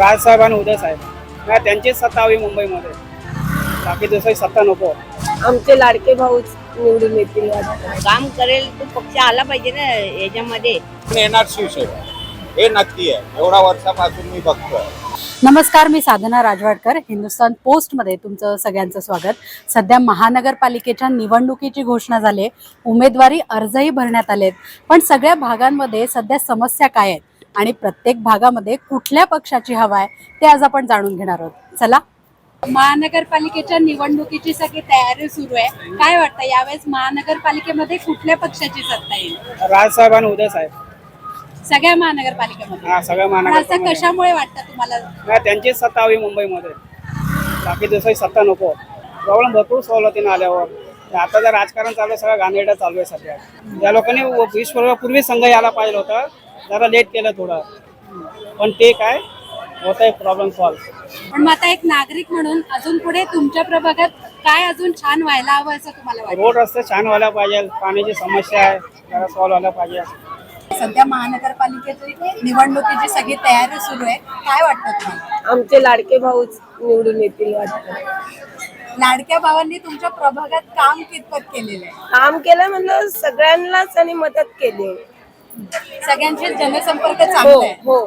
राजसाहेब आणि उदय साहेब नाही त्यांचीच सत्ता हवी मुंबईमध्ये, बाकी दुसरी सत्ता नको. आमचे लाडके भाऊच निवडून येतील वाटतं. काम करेल तो पक्ष आला पाहिजे ना याच्यामध्ये. येणार शिवसेना हे नक्की आहे, एवढा वर्षापासून मी बघतोय. नमस्कार, मी साधना राजवाडकर. हिंदुस्तान पोस्टमध्ये तुमचं सगळ्यांचं स्वागत. सध्या महानगरपालिकेच्या निवडणुकीची घोषणा झाली, उमेदवारी अर्जही भरण्यात आलेत. पण सगळ्या भागांमध्ये सध्या समस्या काय आहेत आणि प्रत्येक भागामध्ये कुठल्या पक्षाची हवा आहे ते आज आपण जाणून घेणार आहोत. चला. महानगरपालिकेच्या निवडणुकीची सगळी तयारी सुरू आहे. काय वाटतं यावेळेस महानगरपालिकेमध्ये कुठल्या पक्षाची सत्ता येईल? राजसाहेब आणि उदय साहेब. सगळ्या महानगरपालिकेमध्ये? हा, सगळ्या पण असं महानगरपालिका कशामुळे वाटतं तुम्हाला? नाही त्यांचीच सत्ता हवी मुंबईमध्ये, बाकी दुसरी सत्ता नको. प्रॉब्लेम भरपूर सॉल्व्ह होते ना आल्यावर. आता जर राजकारण चालू आहे, सगळं गांधीडा चालू आहे सध्या. या लोकांनी 20 वर्षापूर्वी संघ यायला पाहिजे होता, जरा लेट केलं थोडं, पण ते काय होत आहे प्रॉब्लेम सॉल्व्ह. पण मग आता एक नागरिक म्हणून अजून पुढे तुमच्या प्रभागात काय अजून छान व्हायला हवं असं तुम्हाला वाटतं? रोड रस्ते छान व्हायला पाहिजे, पाण्याची समस्या आहे जरा सॉल्व्ह व्हायला पाहिजे. सध्या महानगरपालिकेची निवडणुकीची सगळी तयारी सुरू आहे. काय वाटतं तुम्हाला? आमचे लाडके भाऊच निवडून येतील वाटतं. लाडक्या भावांनी तुमच्या प्रभागात काम कितपत केलेलं आहे? काम केलं म्हणलं सगळ्यांनाच आणि मदत केली. सगळ्यांचे जनसंपर्क हो चांगला आहे. हो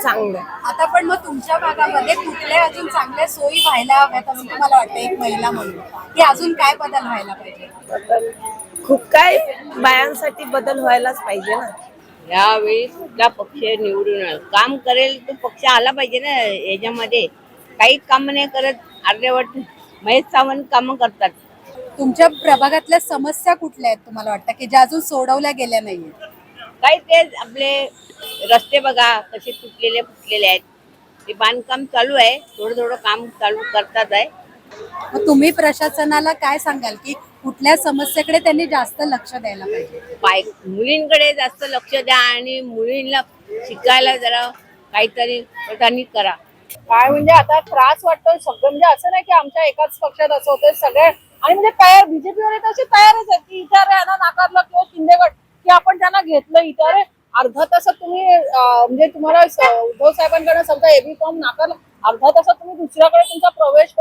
चांगलं. आता पण मग तुमच्या भागामध्ये कुठल्या अजून चांगल्या सोयी व्हायला हव्यात असं तुम्हाला वाटतं? एक महिला म्हणून की अजून काय बदल व्हायला पाहिजे? बदल खूप काय बायांसाठी बदल व्हायलाच पाहिजे ना. यावेळी कुठला पक्ष निवडून आला, काम करेल तो पक्ष आला पाहिजे ना याच्यामध्ये. काही काम नाही करत, अर्धवट महेश सावंत काम करतात. तुमच्या प्रभागातल्या समस्या कुठल्या आहेत तुम्हाला वाटतं की ज्या अजून सोडवल्या गेल्या नाहीये? काही तेच आपले रस्ते बघा कसे तुटलेले फुटलेले आहेत. ते बांधकाम चालू आहे, थोडं थोडं काम चालू करतात आहे. मग तुम्ही प्रशासनाला काय सांगाल की कुठल्या समस्येकडे त्यांनी जास्त लक्ष द्यायला पाहिजे? मुलींकडे जास्त लक्ष द्या आणि मुलींना शिकायला जरा काहीतरी त्यांनी करा. काय म्हणजे आता त्रास वाटतोय सगळं. म्हणजे असं नाही की आमच्या एकाच पक्षात असं होतं सगळे, आणि म्हणजे तयार बीजेपी वाले तसे तयारच आहेत की इथे यांना नाकारलं किंवा शिंदे गट की आपण त्यांना घेतलं. इथे अर्धा तासात तुम्ही म्हणजे तुम्हाला उद्धव साहेबांकडे समजा एबी फॉर्म नाकारलं, अर्धा तासात तुम्ही दुसऱ्याकडे तुमचा प्रवेश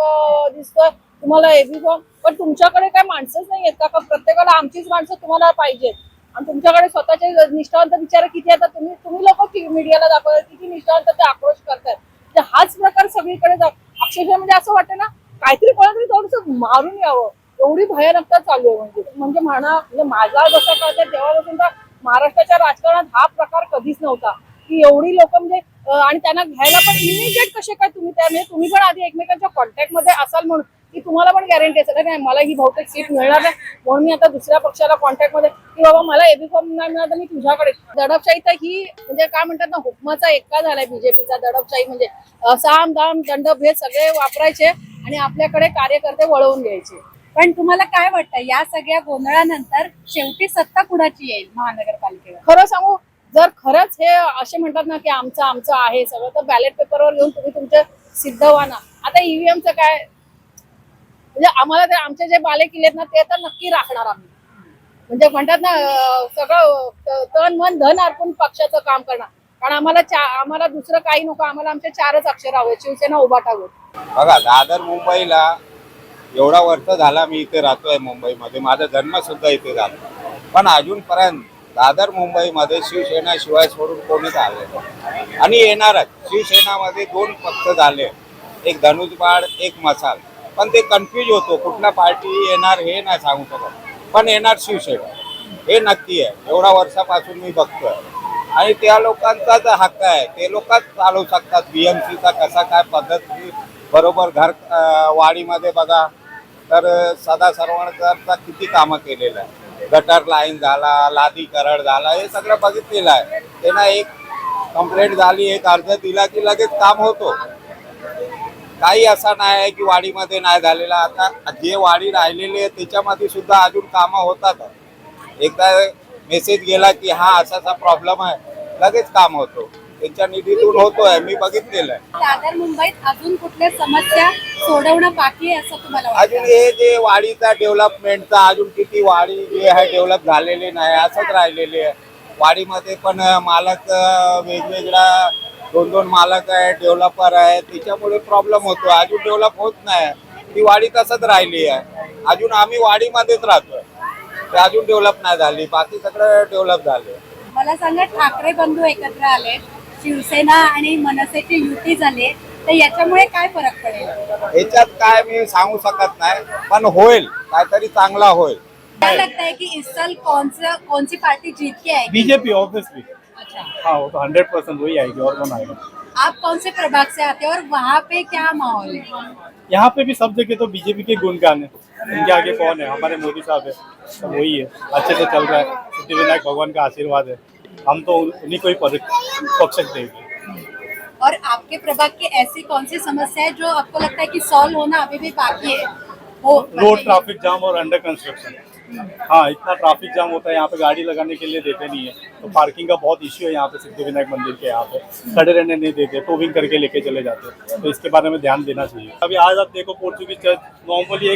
दिसतोय, तुम्हाला एबी फॉर्म. पण तुमच्याकडे काय माणसंच नाही आहेत का? प्रत्येकाला आमचीच माणसं तुम्हाला पाहिजेत आणि तुमच्याकडे स्वतःचे निष्ठावंत विचार किती येतात. तुम्ही लोक मीडियाला दाखवतात किती निष्ठावंत ते आक्रोश करतात. तर हाच प्रकार सगळीकडे अक्षरशः म्हणजे असं वाटतं ना काहीतरी कोणातरी थोडंसं मारून यावं, एवढी भयानकता चालू आहे. म्हणजे म्हणजे माझा जसा कळतं तेव्हापासून तर महाराष्ट्राच्या राजकारणात हा प्रकार कधीच नव्हता की एवढी लोक म्हणजे आणि त्यांना घ्यायला पण इमिजिएट कसे काय तुम्ही त्या म्हणजे तुम्ही पण आधी एकमेकांच्या कॉन्टॅक्ट मध्ये असाल म्हणून की तुम्हाला पण गॅरंटी असेल नाही मला ही बहुतेक सीट मिळणार नाही म्हणून मी आता दुसऱ्या पक्षाला कॉन्टॅक्ट मध्ये की बाबा मला एबी फॉर्म नाही मिळाला मी तुझ्याकडे. दडपशाही तर ही म्हणजे काय म्हणतात ना हुकमाचा एक्का झालाय बीजेपीचा. दडपशाही म्हणजे साम दाम दंड भेद सगळे वापरायचे आणि आपल्याकडे कार्यकर्ते वळवून घ्यायचे. पण तुम्हाला काय वाटतं या सगळ्या गोंधळानंतर शेवटी सत्ता कुणाची येईल महानगरपालिकेवर? खरं सांगू, जर खरंच हे असे म्हणतात ना की आमचं आमचं आहे सगळं, तर बॅलेट पेपरवर घेऊन तुम्ही तुमचे सिद्ध व्हा ना. आता ईव्हीएमचं काय म्हणजे आम्हाला ते आमचे जे बाले किल्ले ना ते तर नक्की राखणार आम्ही. म्हणजे म्हणतात ना सगळं तन मन धन अर्पून पक्षाचं काम करणार. कारण आम्हाला दुसरं काही नको, आम्हाला आमचे 4च अक्षर हवे, शिवसेना उभाटा होत. बघा, दादर मुंबईला एवढा वर्ष झाला मी इथे राहतोय मुंबईमध्ये, माझा जन्म सुद्धा इथे झाला, पण अजूनपर्यंत दादर मुंबईमध्ये शिवसेना शिवाय सोडून कोणीच आले नाही आणि येणारच. शिवसेनामध्ये 2 पक्ष झाले, एक धनुष्यबाण एक मसाल, पण ते कन्फ्यूज होतो कुठला पार्टी येणार हे नाही सांगू शकत, पण येणार शिवसेना हे नक्की आहे, एवढा वर्षापासून मी बघतोय. आणि त्या लोकांचाच हक्क आहे, ते लोकच चालवू शकतात. बीएमसीचा कसा काय पद्धती बरोबर घर वाडीमध्ये बघा तर सदा सरवणकरचा किती कामं केलेलं आहे. गटर लाईन झाला, लादी करड झाला, हे सगळं बघितलेलं आहे. त्यांना एक कंप्लेंट झाली, एक अर्ज दिला की लगेच काम होतो. काही असा नाही आहे की वाडीमध्ये नाही झालेला. आता जे वाडी राहिलेली आहे त्याच्यामध्ये सुद्धा अजून कामं होतात. एकदा मेसेज गेला की हा असा प्रॉब्लेम आहे, लगेच काम होतो. त्यांच्या निधीतून होतोय, मी बघितलेलं आहे. दादर मुंबईत अजून कुठल्या समस्या सोडवणं बाकी आहे असं तुम्हाला वाटतं? अजून हे जे वाडीचा डेव्हलपमेंटचा अजून किती वाडी जे आहे डेव्हलप झालेले नाही, असंच राहिलेले आहे. वाडीमध्ये पण मालक वेगवेगळ्या दोन मालक आहे, डेव्हलपर आहे, त्याच्यामुळे प्रॉब्लेम होतो. अजून डेव्हलप होत नाही. ती वाडी तसंच राहिली आहे. अजून आम्ही वाडीमध्येच राहतोय. ते अजून डेव्हलप नाही झाली. बाकी सगळं डेव्हलप झाले. मला सांगा, ठाकरे बंधू एकत्र आले, शिवसेना आणि मनसेची युती झाली, तर याच्यामुळे काय फरक पडेल? याच्यात काय मी सांगू शकत नाही, पण होईल, काहीतरी चांगला होईल. क्या लगता है कि इस साल कौन सी पार्टी जीत के आएगी? BJP obviously. अच्छा, हाँ, वो तो 100% वही आएगी, और कौन आएगा। आप कौन से प्रभाग से आते हैं और वहाँ पे क्या माहौल है? यहाँ पे भी सब जगह तो बीजेपी के गुणगान है। इनके आगे कौन है? हमारे मोदी साहब है, सब वही है, अच्छे से चल रहा है। सिद्धिविनायक भगवान का आशीर्वाद है, हम तो उन्हीं को ही पक्ष देंगे। और आपके प्रभाग की ऐसी कौन सी समस्या है जो आपको लगता है कि सॉल्व होना अभी भी बाकी है? वो रोड ट्रैफिक जाम और अंडर कंस्ट्रक्शन। हाँ, इतना ट्रैफिक जाम होता है यहाँ पे, गाड़ी लगाने के लिए देते नहीं है। तो पार्किंग का बहुत इश्यू है यहाँ पे, सिद्धिविनायक मंदिर के यहाँ पे खड़े रहने नहीं देते, टोविंग करके लेके चले जाते। तो इसके बारे में ध्यान देना चाहिए। अभी आज आप देखो, पोर्चुगीज चर्च नॉर्मली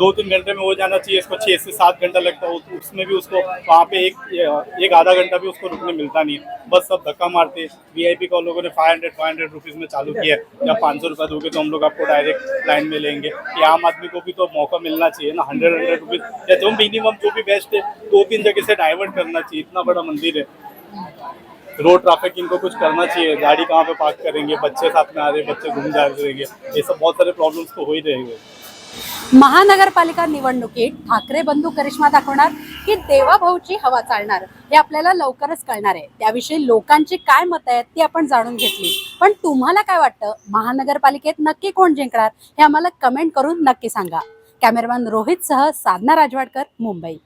2-3 घंटे में हो जाना चाहिए, इसको 6 से 7 घंटा लगता है। उसमें भी उसको वहाँ पे एक आधा घंटा भी उसको रुकने मिलता नहीं है। बस सब धक्का मारते। VIP को लोगों ने 500 रुपीज़ में चालू किया है। या 500 रुपये दोगे तो हम लोग आपको डायरेक्ट लाइन में लेंगे। ये आम आदमी को भी तो मौका मिलना चाहिए ना। 100 रुपीज़ या जो मिनिमम जो भी बेस्ट है, 2-3 जगह से डाइवर्ट करना चाहिए। इतना बड़ा मंदिर है, रोड ट्रैफिक इनको कुछ करना चाहिए। गाड़ी कहाँ पे पार्क करेंगे, बच्चे साथ में आ रहे, बच्चे घूम जा रहेंगे, ये सब बहुत सारे प्रॉब्लम्स तो हो ही रहेंगे। महानगरपालिका निवडणुकीत ठाकरे बंधू करिश्मा दाखवणार की देवाभाऊची हवा चालणार, हे आपल्याला लवकरच कळणार आहे। त्याविषयी लोकांची काय मतं आहेत ती आपण जाणून घेतली, पण तुम्हाला काय वाटतं, महानगरपालिकेत नक्की कोण जिंकणार हे आम्हाला कमेंट करून नक्की सांगा। कॅमेरामॅन रोहित सह साधना राजवाडकर, मुंबई।